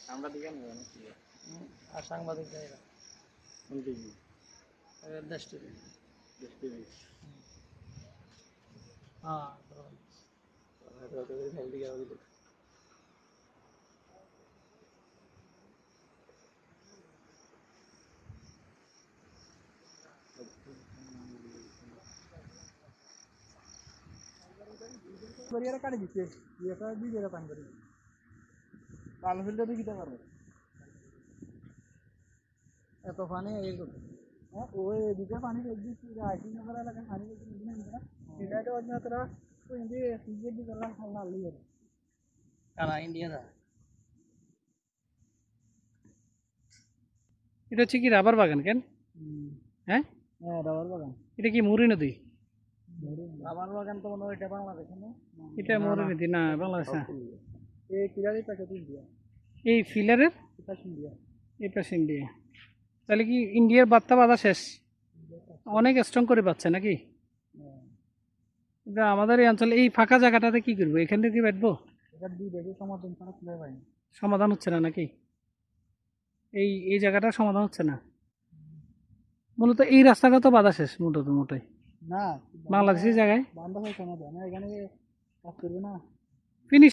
সাংবাদিক নেই আর সাংবাদিক জায়গা কোন টিভি দেশ টিভি। দেশ টিভি হ্যাঁ হেলদি গেল বরিয়ারে কাটি দিচ্ছে এটা দিয়ে যেটা পান করি পানি ফিল্টার দিয়ে কিটা পারবে এত পানি এই করতে হ্যাঁ ওই এদিকে পানি দিচ্ছি আইসি নগর এলাকায় পানি দিচ্ছি না এটা অন্য তো ইন্ডিয়া সিজিএ দি করা হাল লিয়ে কারা ইন্ডিয়া দা এটা হচ্ছে কি রাবার বাগান কেন হ্যাঁ হ্যাঁ রাবার বাগান এটা কি মুরি নদী রাবার বাগান তো মনে হয় এটা বাংলাদেশে না এটা মুরি নদী না বাংলাদেশ না এই ফিলারের পাশে ইন্ডিয়া এই ফিলারের পাশে ইন্ডিয়া এই পাশে ইন্ডিয়া তাহলে কি ইন্ডিয়ার বার্তা বাধা শেষ অনেক স্ট্রং করে পাচ্ছে নাকি আমাদের এই অঞ্চলে এই ফাঁকা জায়গাটাতে কি করবো এখান থেকে বেটবো সমাধান হচ্ছে না নাকি এই এই জায়গাটার সমাধান হচ্ছে না মূলত এই রাস্তাটা তো বাধা শেষ মোটাই না বাংলাদেশের জায়গায় ফিনিশ